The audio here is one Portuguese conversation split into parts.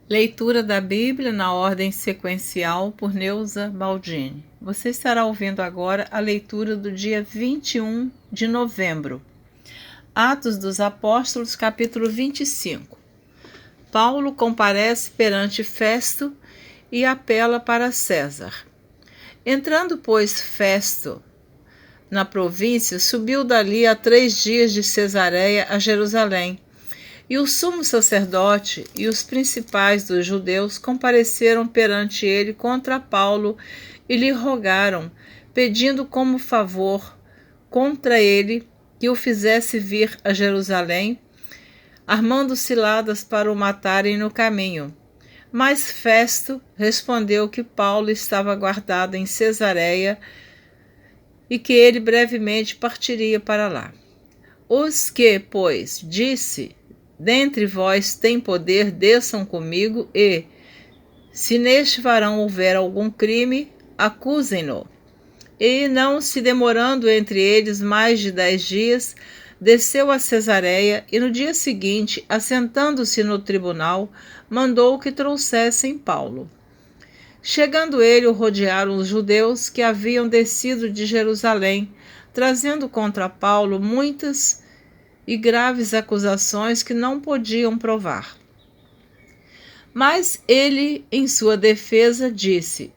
Leitura da Bíblia na ordem sequencial por Neuza Baldini. Você estará ouvindo agora a leitura do dia 21 de novembro. Atos dos Apóstolos, capítulo 25. Paulo comparece perante Festo e apela para César. Entrando, pois, Festo na província, subiu dali a 3 dias de Cesareia a Jerusalém. E o sumo sacerdote e os principais dos judeus compareceram perante ele contra Paulo e lhe rogaram, pedindo como favor contra ele que o fizesse vir a Jerusalém, armando ciladas para o matarem no caminho. Mas Festo respondeu que Paulo estava guardado em Cesareia e que ele brevemente partiria para lá. Os que, pois, disse: dentre vós tem poder, desçam comigo e, se neste varão houver algum crime, acusem-no. E, não se demorando entre eles mais de 10 dias, desceu a Cesareia e no dia seguinte, assentando-se no tribunal, mandou que trouxessem Paulo. Chegando ele, o rodearam os judeus que haviam descido de Jerusalém, trazendo contra Paulo muitas e graves acusações que não podiam provar. Mas ele, em sua defesa, disse,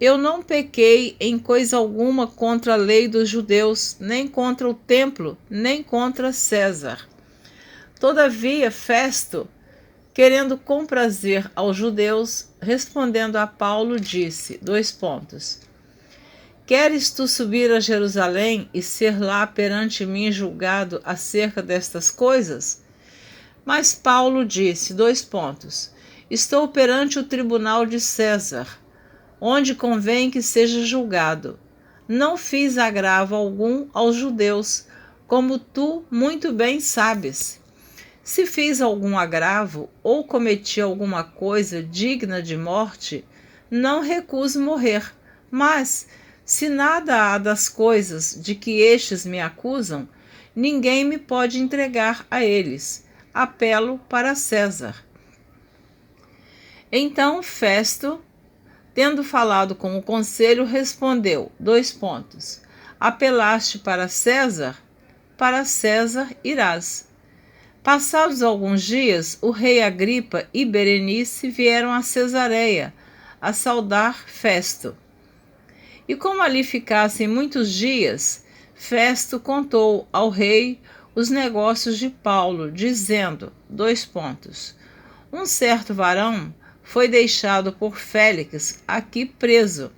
eu não pequei em coisa alguma contra a lei dos judeus, nem contra o templo, nem contra César. Todavia, Festo, querendo comprazer aos judeus, respondendo a Paulo, disse, queres tu subir a Jerusalém e ser lá perante mim julgado acerca destas coisas? Mas Paulo disse, estou perante o tribunal de César, onde convém que seja julgado. Não fiz agravo algum aos judeus, como tu muito bem sabes. Se fiz algum agravo ou cometi alguma coisa digna de morte, não recuso morrer, mas se nada há das coisas de que estes me acusam, ninguém me pode entregar a eles. Apelo para César. Então Festo, tendo falado com o conselho, respondeu, apelaste para César irás. Passados alguns dias, o rei Agripa e Berenice vieram a Cesareia a saudar Festo. E como ali ficassem muitos dias, Festo contou ao rei os negócios de Paulo, dizendo, um certo varão foi deixado por Félix aqui preso,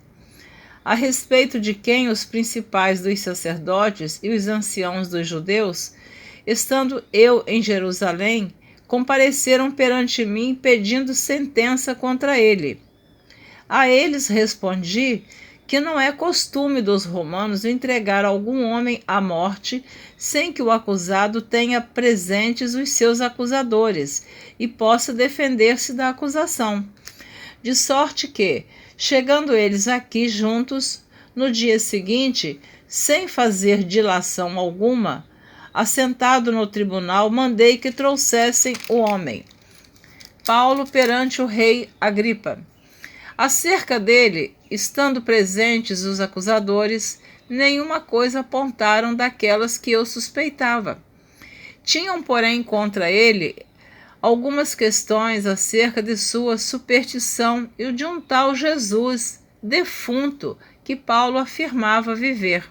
a respeito de quem os principais dos sacerdotes e os anciãos dos judeus, estando eu em Jerusalém, compareceram perante mim pedindo sentença contra ele. A eles respondi que não é costume dos romanos entregar algum homem à morte sem que o acusado tenha presentes os seus acusadores e possa defender-se da acusação. De sorte que, chegando eles aqui juntos, no dia seguinte, sem fazer dilação alguma, assentado no tribunal, mandei que trouxessem o homem. Paulo perante o rei Agripa. Acerca dele, estando presentes os acusadores, nenhuma coisa apontaram daquelas que eu suspeitava. Tinham, porém, contra ele algumas questões acerca de sua superstição e de um tal Jesus, defunto, que Paulo afirmava viver.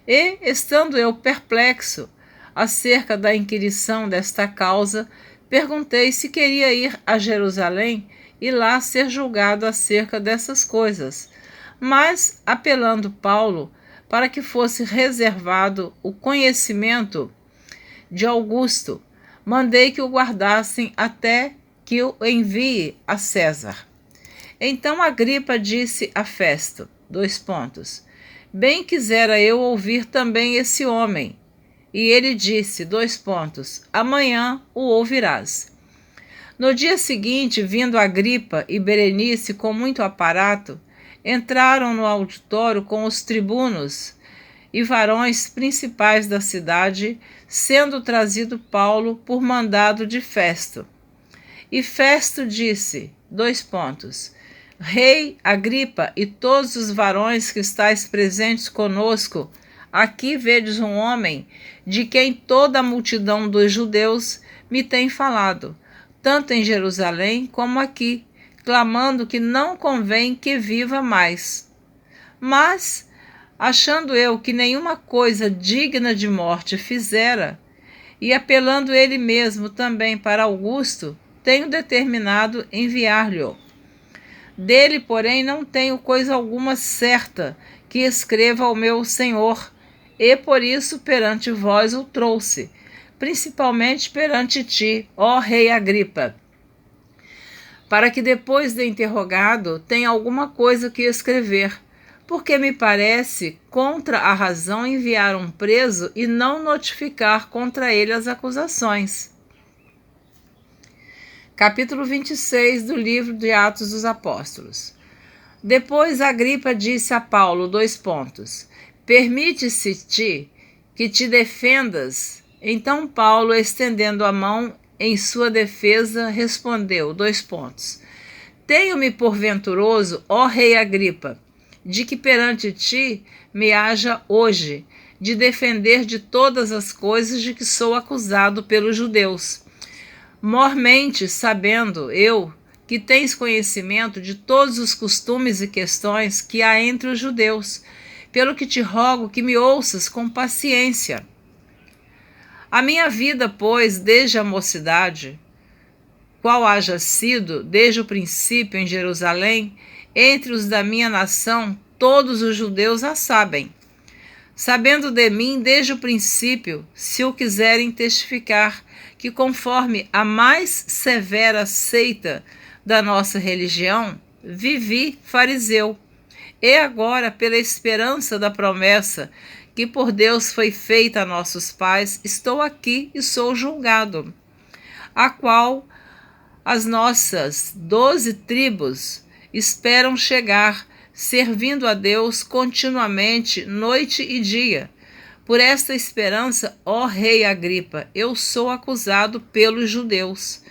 E, estando eu perplexo acerca da inquirição desta causa, perguntei se queria ir a Jerusalém e lá ser julgado acerca dessas coisas. Mas, apelando Paulo para que fosse reservado o conhecimento de Augusto, mandei que o guardassem até que o envie a César. Então Agripa disse a Festo, bem quisera eu ouvir também esse homem. E ele disse, amanhã o ouvirás. No dia seguinte, vindo Agripa e Berenice com muito aparato, entraram no auditório com os tribunos e varões principais da cidade, sendo trazido Paulo por mandado de Festo. E Festo disse, Rei Agripa e todos os varões que estáis presentes conosco, aqui vedes um homem de quem toda a multidão dos judeus me tem falado, tanto em Jerusalém como aqui, clamando que não convém que viva mais. Mas, achando eu que nenhuma coisa digna de morte fizera, e apelando ele mesmo também para Augusto, tenho determinado enviar-lhe-o. Dele, porém, não tenho coisa alguma certa que escreva ao meu senhor, e por isso perante vós o trouxe, principalmente perante ti, ó rei Agripa, para que depois de interrogado tenha alguma coisa que escrever, porque me parece contra a razão enviar um preso e não notificar contra ele as acusações. Capítulo 26 do livro de Atos dos Apóstolos. Depois Agripa disse a Paulo, permite-se-te que te defendas? Então Paulo, estendendo a mão em sua defesa, respondeu, Tenho-me por venturoso, ó rei Agripa, de que perante ti me haja hoje, de defender de todas as coisas de que sou acusado pelos judeus. Mormente sabendo eu que tens conhecimento de todos os costumes e questões que há entre os judeus, pelo que te rogo que me ouças com paciência. A minha vida, pois, desde a mocidade, qual haja sido, desde o princípio em Jerusalém, entre os da minha nação, todos os judeus a sabem. Sabendo de mim desde o princípio, se o quiserem testificar, que conforme a mais severa seita da nossa religião, vivi fariseu. E agora, pela esperança da promessa que por Deus foi feita a nossos pais, estou aqui e sou julgado, a qual as nossas 12 tribos esperam chegar, servindo a Deus continuamente, noite e dia. Por esta esperança, ó rei Agripa, eu sou acusado pelos judeus.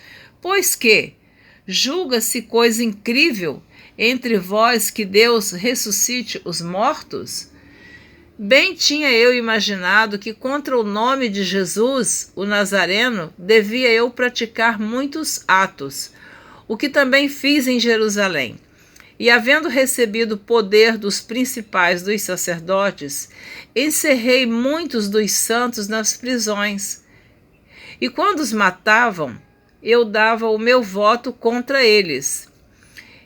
Pois que julga-se coisa incrível entre vós que Deus ressuscite os mortos? Bem tinha eu imaginado que contra o nome de Jesus, o Nazareno, devia eu praticar muitos atos, o que também fiz em Jerusalém. E havendo recebido poder dos principais dos sacerdotes, encerrei muitos dos santos nas prisões. E quando os matavam, eu dava o meu voto contra eles.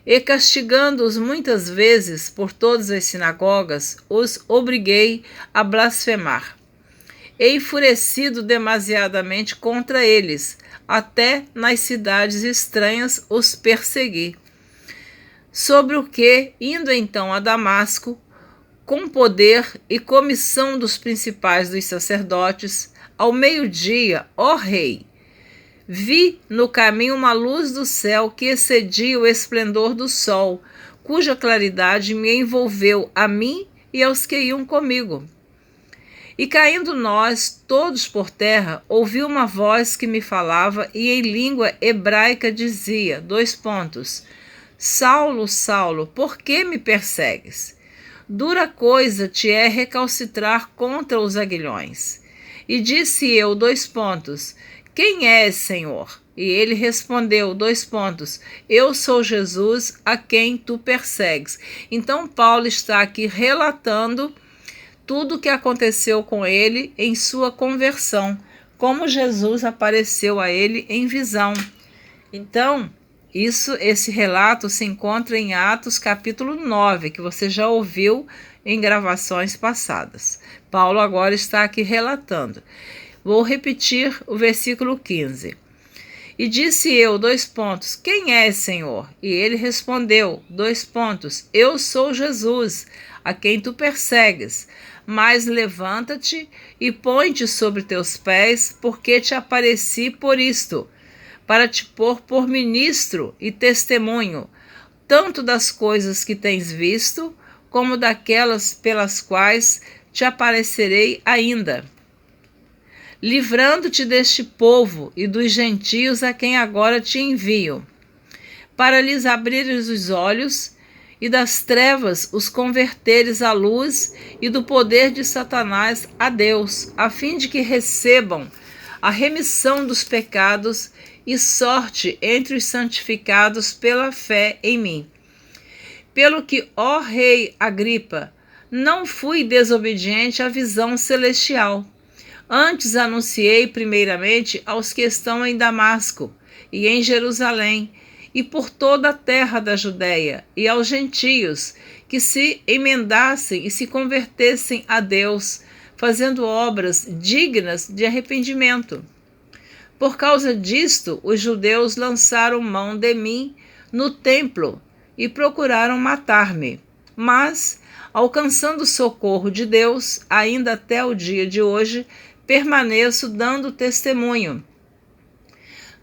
E castigando-os muitas vezes por todas as sinagogas, os obriguei a blasfemar. E enfurecido demasiadamente contra eles, até nas cidades estranhas os persegui. Sobre o que, indo então a Damasco, com poder e comissão dos principais dos sacerdotes, ao meio-dia, ó rei, vi no caminho uma luz do céu que excedia o esplendor do sol, cuja claridade me envolveu a mim e aos que iam comigo. E caindo nós, todos por terra, ouvi uma voz que me falava e em língua hebraica dizia, Saulo, Saulo, por que me persegues? Dura coisa te é recalcitrar contra os aguilhões. E disse eu, quem és, Senhor? E ele respondeu, eu sou Jesus a quem tu persegues. Então Paulo está aqui relatando tudo o que aconteceu com ele em sua conversão, como Jesus apareceu a ele em visão. Então, esse relato se encontra em Atos capítulo 9, que você já ouviu em gravações passadas. Paulo agora está aqui relatando. Vou repetir o versículo 15. E disse eu, quem és, Senhor? E ele respondeu, eu sou Jesus, a quem tu persegues. Mas levanta-te e põe-te sobre teus pés, porque te apareci por isto, para te pôr por ministro e testemunho, tanto das coisas que tens visto, como daquelas pelas quais te aparecerei ainda, livrando-te deste povo e dos gentios a quem agora te envio, para lhes abrires os olhos e das trevas os converteres à luz e do poder de Satanás a Deus, a fim de que recebam a remissão dos pecados e sorte entre os santificados pela fé em mim. Pelo que, ó rei Agripa, não fui desobediente à visão celestial. Antes anunciei primeiramente aos que estão em Damasco e em Jerusalém, e por toda a terra da Judéia, e aos gentios, que se emendassem e se convertessem a Deus, fazendo obras dignas de arrependimento. Por causa disto, os judeus lançaram mão de mim no templo e procuraram matar-me. Mas, alcançando o socorro de Deus, ainda até o dia de hoje, permaneço dando testemunho,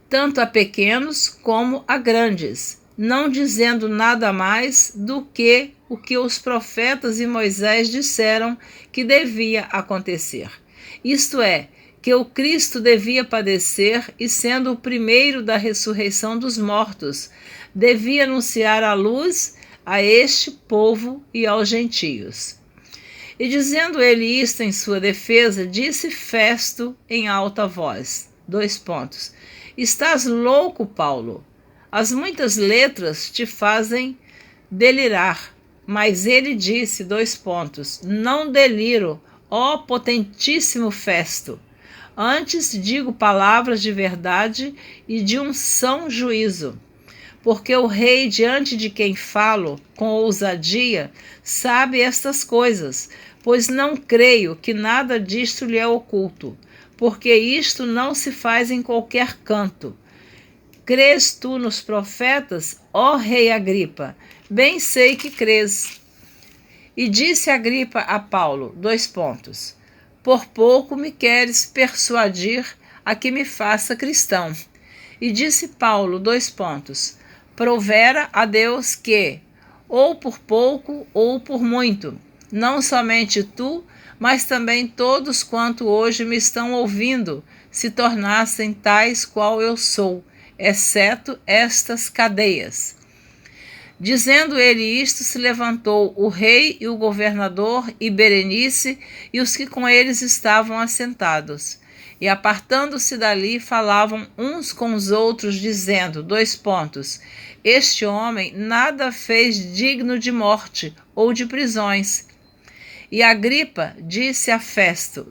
tanto a pequenos como a grandes, não dizendo nada mais do que o que os profetas e Moisés disseram que devia acontecer. Isto é, que o Cristo devia padecer e, sendo o primeiro da ressurreição dos mortos, devia anunciar a luz a este povo e aos gentios. E dizendo ele isto em sua defesa, disse Festo em alta voz, : Estás louco, Paulo? As muitas letras te fazem delirar. Mas ele disse, : Não deliro, ó potentíssimo Festo. Antes digo palavras de verdade e de um são juízo. Porque o rei diante de quem falo com ousadia sabe estas coisas, pois não creio que nada disto lhe é oculto, porque isto não se faz em qualquer canto. Crês tu nos profetas, ó rei Agripa? Bem sei que crês. E disse Agripa a Paulo, : Por pouco me queres persuadir a que me faça cristão. E disse Paulo, : Provera a Deus que, ou por pouco ou por muito, não somente tu, mas também todos quanto hoje me estão ouvindo, se tornassem tais qual eu sou, exceto estas cadeias. Dizendo ele isto, se levantou o rei e o governador e Berenice e os que com eles estavam assentados. E apartando-se dali, falavam uns com os outros, dizendo, : Este homem nada fez digno de morte ou de prisões. E Agripa disse a Festo, :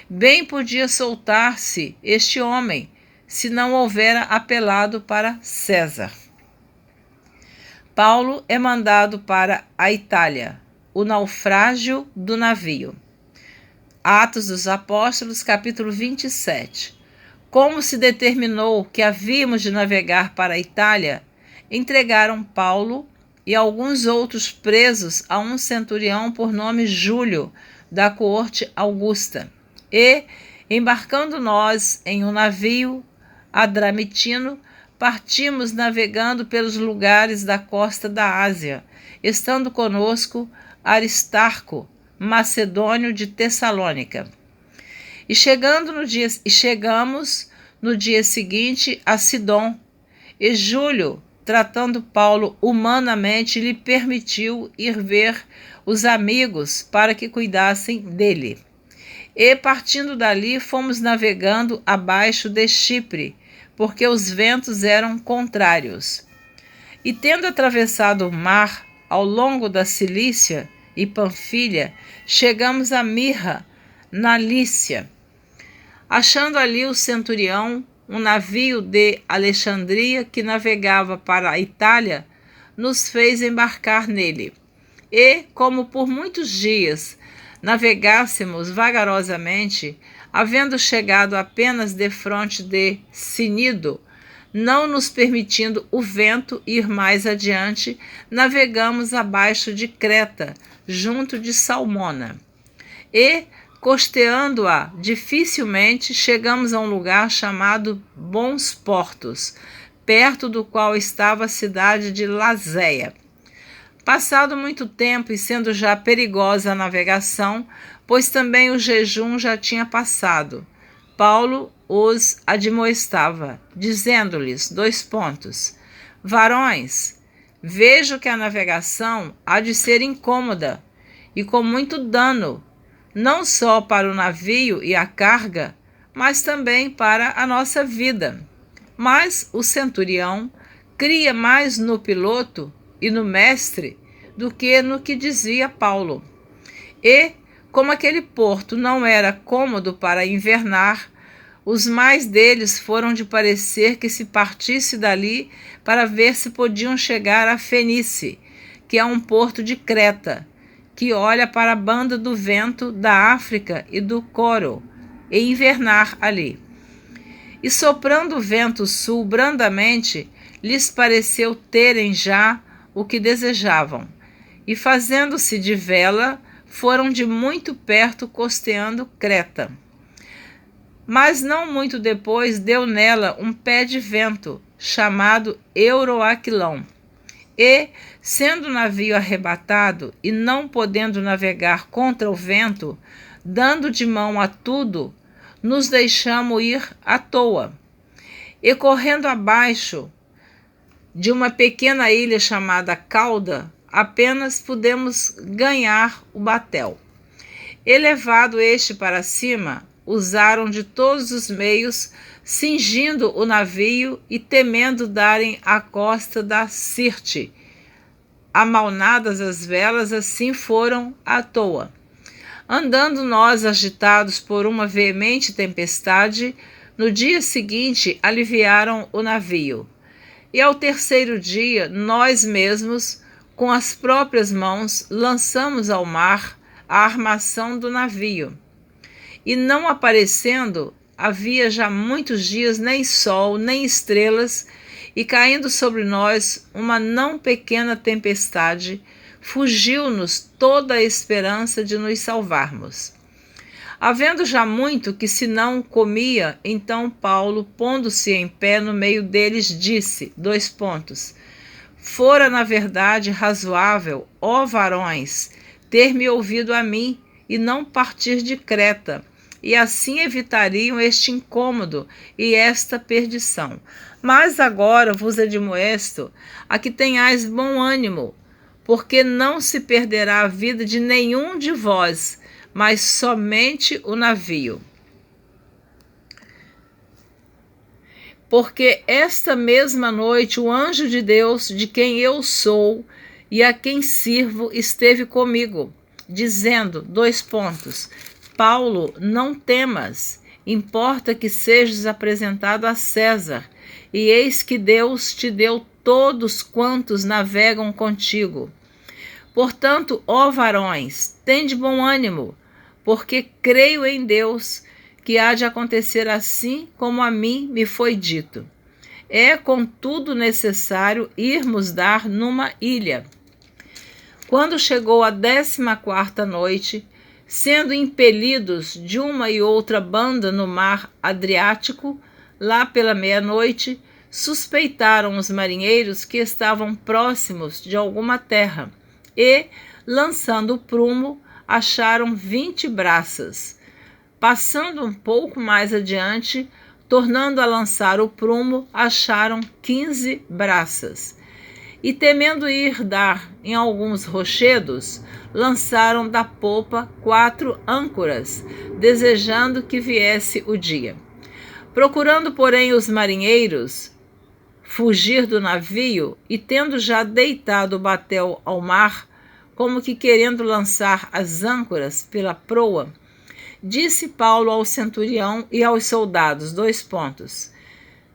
Bem podia soltar-se este homem, se não houvera apelado para César. Paulo é mandado para a Itália. O naufrágio do navio. Atos dos Apóstolos, capítulo 27. Como se determinou que havíamos de navegar para a Itália, entregaram Paulo e alguns outros presos a um centurião por nome Júlio, da coorte Augusta. E, embarcando nós em um navio adramitino, partimos navegando pelos lugares da costa da Ásia, estando conosco Aristarco, macedônio de Tessalônica. E chegamos no dia seguinte a Sidom, e Júlio, tratando Paulo humanamente, lhe permitiu ir ver os amigos para que cuidassem dele. E partindo dali, fomos navegando abaixo de Chipre, porque os ventos eram contrários. E tendo atravessado o mar ao longo da Cilícia e Panfilha, chegamos a Mirra, na Lícia. Achando ali o centurião, um navio de Alexandria que navegava para a Itália, nos fez embarcar nele. E, como por muitos dias navegássemos vagarosamente, havendo chegado apenas defronte de Cnido, não nos permitindo o vento ir mais adiante, navegamos abaixo de Creta, junto de Salmona. E, costeando-a dificilmente, chegamos a um lugar chamado Bons Portos, perto do qual estava a cidade de Lazéia. Passado muito tempo e sendo já perigosa a navegação, pois também o jejum já tinha passado. Paulo os admoestava, dizendo-lhes, varões, vejo que a navegação há de ser incômoda e com muito dano, não só para o navio e a carga, mas também para a nossa vida. Mas o centurião cria mais no piloto e no mestre do que no que dizia Paulo. E, como aquele porto não era cômodo para invernar, os mais deles foram de parecer que se partisse dali para ver se podiam chegar a Fenice, que é um porto de Creta, que olha para a banda do vento da África e do Coro, e invernar ali. E soprando o vento sul brandamente, lhes pareceu terem já o que desejavam, e fazendo-se de vela, foram de muito perto costeando Creta. Mas não muito depois deu nela um pé de vento, chamado Euroaquilão. E, sendo o navio arrebatado e não podendo navegar contra o vento, dando de mão a tudo, nos deixamos ir à toa. E correndo abaixo de uma pequena ilha chamada Cauda, apenas pudemos ganhar o batel. Elevado este para cima, usaram de todos os meios, cingindo o navio e temendo darem à costa da Sirte. Amalnadas as velas, assim foram à toa. Andando nós agitados por uma veemente tempestade, no dia seguinte aliviaram o navio. E ao terceiro dia, nós mesmos, com as próprias mãos, lançamos ao mar a armação do navio. E não aparecendo, havia já muitos dias nem sol, nem estrelas, e caindo sobre nós uma não pequena tempestade, fugiu-nos toda a esperança de nos salvarmos. Havendo já muito que se não comia, então Paulo, pondo-se em pé no meio deles, disse, fora na verdade razoável, ó varões, ter-me ouvido a mim e não partir de Creta, e assim evitariam este incômodo e esta perdição. Mas agora vos admoesto a que tenhais bom ânimo, porque não se perderá a vida de nenhum de vós, mas somente o navio. Porque esta mesma noite o anjo de Deus, de quem eu sou e a quem sirvo, esteve comigo, dizendo, Paulo, não temas, importa que sejas apresentado a César, e eis que Deus te deu todos quantos navegam contigo. Portanto, ó varões, tende bom ânimo, porque creio em Deus, que há de acontecer assim como a mim me foi dito. É, contudo, necessário irmos dar numa ilha. Quando chegou a 14ª noite, sendo impelidos de uma e outra banda no mar Adriático, lá pela meia-noite, suspeitaram os marinheiros que estavam próximos de alguma terra e, lançando o prumo, acharam 20 braças. Passando um pouco mais adiante, tornando a lançar o prumo, acharam 15 braças. E temendo ir dar em alguns rochedos, lançaram da popa 4 âncoras, desejando que viesse o dia. Procurando, porém, os marinheiros fugir do navio, e tendo já deitado o batel ao mar, como que querendo lançar as âncoras pela proa, disse Paulo ao centurião e aos soldados,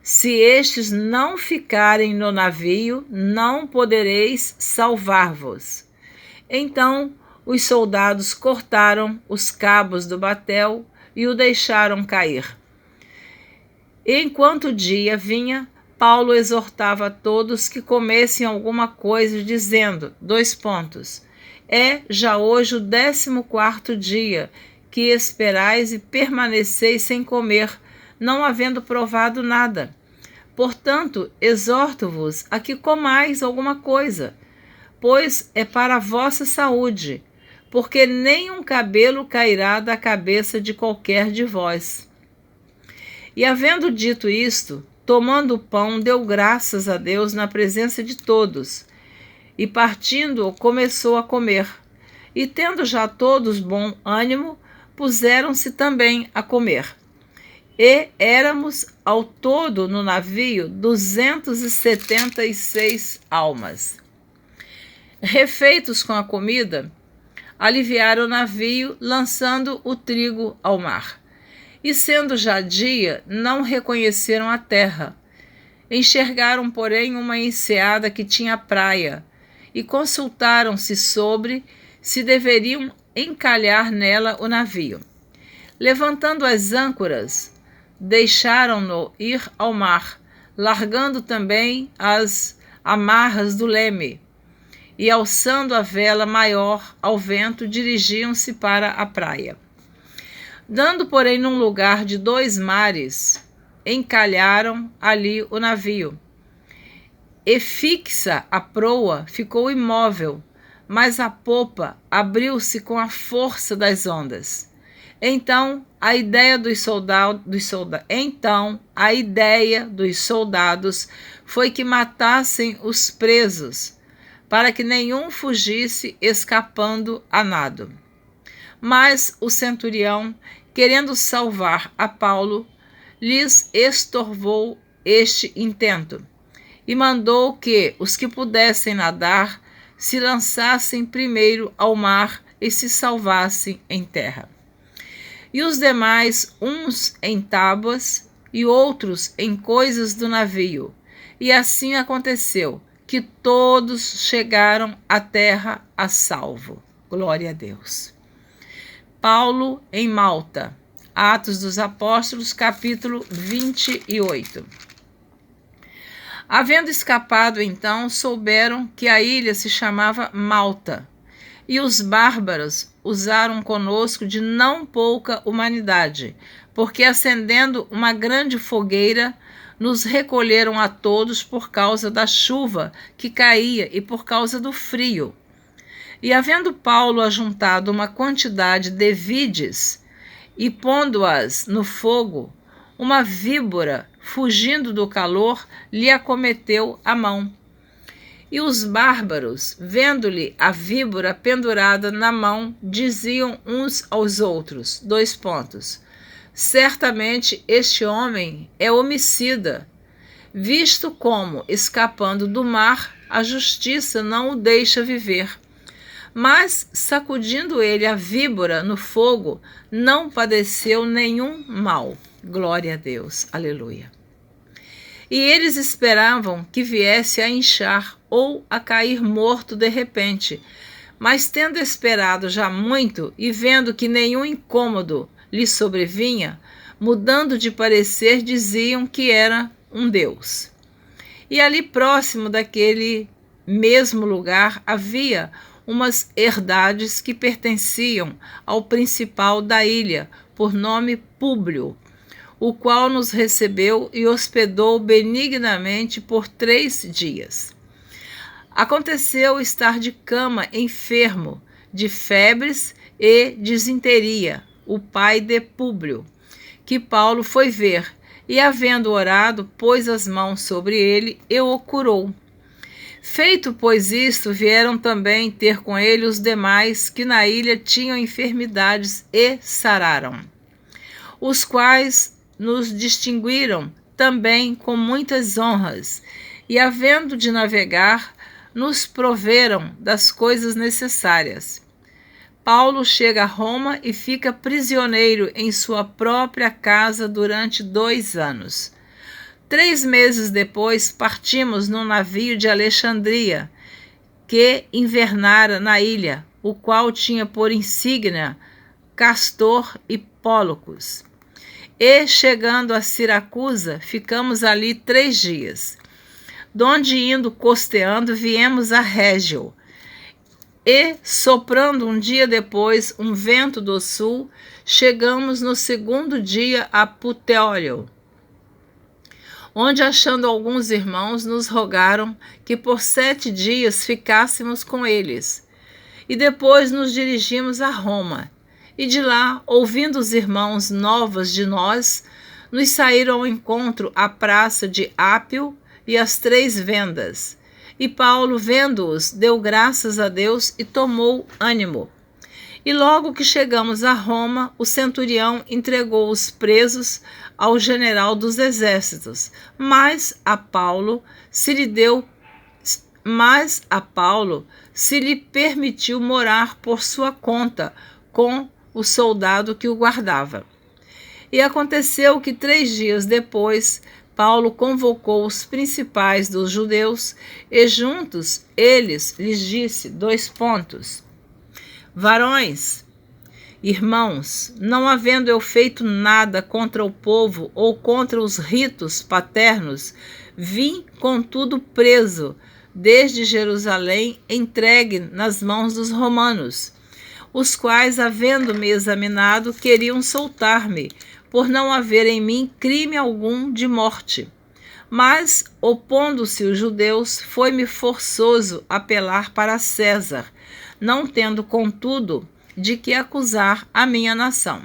se estes não ficarem no navio, não podereis salvar-vos. Então os soldados cortaram os cabos do batel e o deixaram cair. E enquanto o dia vinha, Paulo exortava a todos que comessem alguma coisa, dizendo, é já hoje o 14º dia que esperais e permaneceis sem comer, não havendo provado nada. Portanto, exorto-vos a que comais alguma coisa, pois é para a vossa saúde, porque nem um cabelo cairá da cabeça de qualquer de vós. E havendo dito isto, tomando o pão, deu graças a Deus na presença de todos, e partindo, começou a comer. E tendo já todos bom ânimo, puseram-se também a comer. E éramos ao todo no navio 276 almas. Refeitos com a comida, aliviaram o navio, lançando o trigo ao mar. E sendo já dia, não reconheceram a terra. Enxergaram, porém, uma enseada que tinha praia, e consultaram-se sobre se deveriam encalhar nela o navio. Levantando as âncoras, deixaram-no ir ao mar, largando também as amarras do leme, e alçando a vela maior ao vento, dirigiam-se para a praia. Dando, porém, num lugar de 2 mares, encalharam ali o navio. E fixa a proa ficou imóvel, mas a popa abriu-se com a força das ondas. Então a ideia dos soldados foi que matassem os presos, para que nenhum fugisse escapando a nado. Mas o centurião, querendo salvar a Paulo, lhes estorvou este intento, e mandou que os que pudessem nadar se lançassem primeiro ao mar e se salvassem em terra. E os demais, uns em tábuas e outros em coisas do navio. E assim aconteceu, que todos chegaram à terra a salvo. Glória a Deus. Paulo em Malta. Atos dos Apóstolos, capítulo 28. Havendo escapado, então, souberam que a ilha se chamava Malta, e os bárbaros usaram conosco de não pouca humanidade, porque acendendo uma grande fogueira, nos recolheram a todos por causa da chuva que caía e por causa do frio. E havendo Paulo ajuntado uma quantidade de vides, e pondo-as no fogo, uma víbora, fugindo do calor, lhe acometeu a mão. E os bárbaros, vendo-lhe a víbora pendurada na mão, diziam uns aos outros, : certamente este homem é homicida, visto como, escapando do mar, a justiça não o deixa viver. Mas, sacudindo ele a víbora no fogo, não padeceu nenhum mal. Glória a Deus. Aleluia. E eles esperavam que viesse a inchar ou a cair morto de repente. Mas tendo esperado já muito e vendo que nenhum incômodo lhe sobrevinha, mudando de parecer, diziam que era um deus. E ali próximo daquele mesmo lugar havia umas herdades que pertenciam ao principal da ilha, por nome Públio, o qual nos recebeu e hospedou benignamente por 3 dias. Aconteceu estar de cama enfermo, de febres e disenteria, o pai de Públio, que Paulo foi ver, e havendo orado, pôs as mãos sobre ele e o curou. Feito, pois, isto, vieram também ter com ele os demais que na ilha tinham enfermidades e sararam, os quais nos distinguiram também com muitas honras, e havendo de navegar, nos proveram das coisas necessárias. Paulo chega a Roma e fica prisioneiro em sua própria casa durante 2 anos. 3 meses depois, partimos num navio de Alexandria, que invernara na ilha, o qual tinha por insígnia Castor e Pólux. E, chegando a Siracusa, ficamos ali 3 dias, donde, indo costeando, viemos a Régio. E, soprando um dia depois um vento do sul, chegamos no 2º dia a Puteólio, onde, achando alguns irmãos, nos rogaram que por 7 dias ficássemos com eles. e depois nos dirigimos a Roma. E de lá, ouvindo os irmãos novas de nós, nos saíram ao encontro à praça de Ápio e às 3 vendas. E Paulo, vendo-os, deu graças a Deus e tomou ânimo. E logo que chegamos a Roma, o centurião entregou os presos ao general dos exércitos, mas a Paulo se lhe permitiu morar por sua conta com o soldado que o guardava. E aconteceu que 3 dias depois, Paulo convocou os principais dos judeus e juntos eles lhes disse: Varões, irmãos, não havendo eu feito nada contra o povo ou contra os ritos paternos, vim contudo preso desde Jerusalém, entregue nas mãos dos romanos, os quais, havendo-me examinado, queriam soltar-me, por não haver em mim crime algum de morte. Mas, opondo-se os judeus, foi-me forçoso apelar para César, não tendo, contudo, de que acusar a minha nação.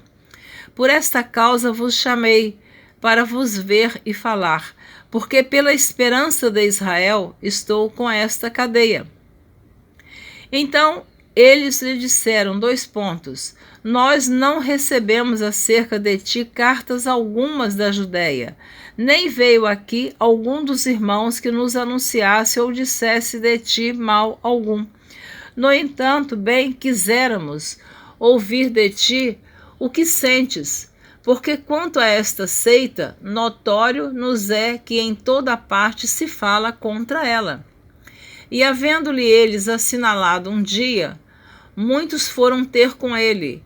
Por esta causa vos chamei, para vos ver e falar, porque pela esperança de Israel estou com esta cadeia. Então eles lhe disseram: Nós não recebemos acerca de ti cartas algumas da Judéia, nem veio aqui algum dos irmãos que nos anunciasse ou dissesse de ti mal algum. No entanto, bem quiséramos ouvir de ti o que sentes, porque quanto a esta seita, notório nos é que em toda parte se fala contra ela. E havendo-lhe eles assinalado um dia, muitos foram ter com ele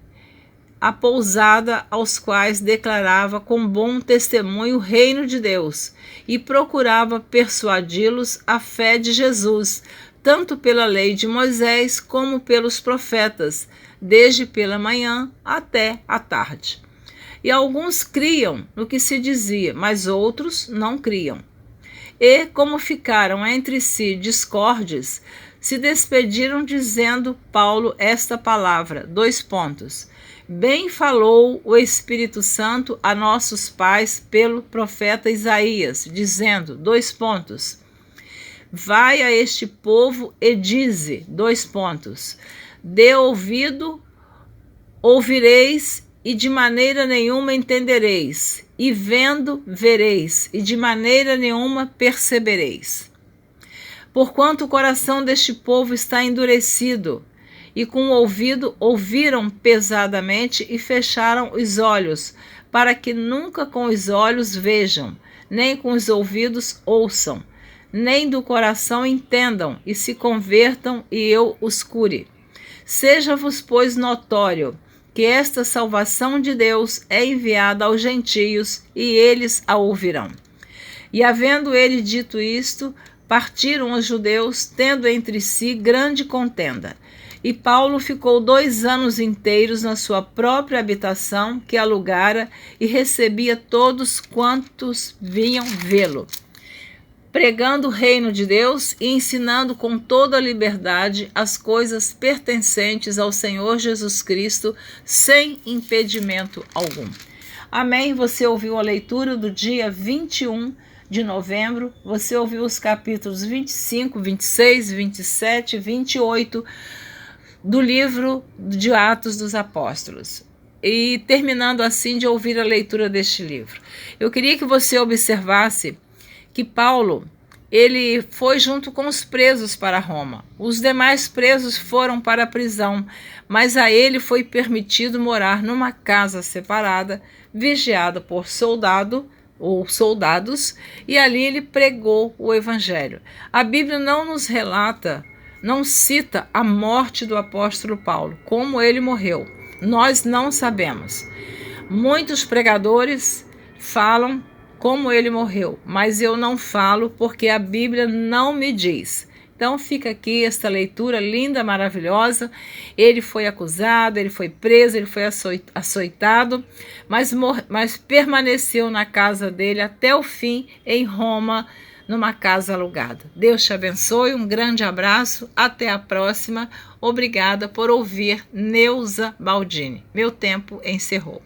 a pousada, aos quais declarava com bom testemunho o reino de Deus, e procurava persuadi-los à fé de Jesus, tanto pela lei de Moisés como pelos profetas, desde pela manhã até a tarde. E alguns criam no que se dizia, mas outros não criam. E, como ficaram entre si discordes, se despediram dizendo Paulo esta palavra: Bem falou o Espírito Santo a nossos pais pelo profeta Isaías, dizendo: Vai a este povo e dize: De ouvido ouvireis e de maneira nenhuma entendereis, e vendo vereis e de maneira nenhuma percebereis. Porquanto o coração deste povo está endurecido, e com o ouvido ouviram pesadamente e fecharam os olhos, para que nunca com os olhos vejam, nem com os ouvidos ouçam, nem do coração entendam e se convertam e eu os cure. Seja-vos, pois, notório que esta salvação de Deus é enviada aos gentios e eles a ouvirão. E havendo ele dito isto, partiram os judeus, tendo entre si grande contenda. E Paulo ficou 2 anos inteiros na sua própria habitação que alugara e recebia todos quantos vinham vê-lo, pregando o reino de Deus e ensinando com toda a liberdade as coisas pertencentes ao Senhor Jesus Cristo, sem impedimento algum. Amém? Você ouviu a leitura do dia 21 de novembro, você ouviu os capítulos 25, 26, 27 e 28 do livro de Atos dos Apóstolos. E terminando assim de ouvir a leitura deste livro, eu queria que você observasse que Paulo, ele foi junto com os presos para Roma. Os demais presos foram para a prisão, mas a ele foi permitido morar numa casa separada, vigiada por soldado ou soldados, e ali ele pregou o evangelho. A Bíblia não nos relata, não cita a morte do apóstolo Paulo, como ele morreu. Nós não sabemos. Muitos pregadores falam como ele morreu, mas eu não falo porque a Bíblia não me diz. Então fica aqui esta leitura linda, maravilhosa. Ele foi acusado, ele foi preso, ele foi açoitado, mas permaneceu na casa dele até o fim, em Roma, numa casa alugada. Deus te abençoe, um grande abraço, até a próxima. Obrigada por ouvir Neuza Baldini. Meu tempo encerrou.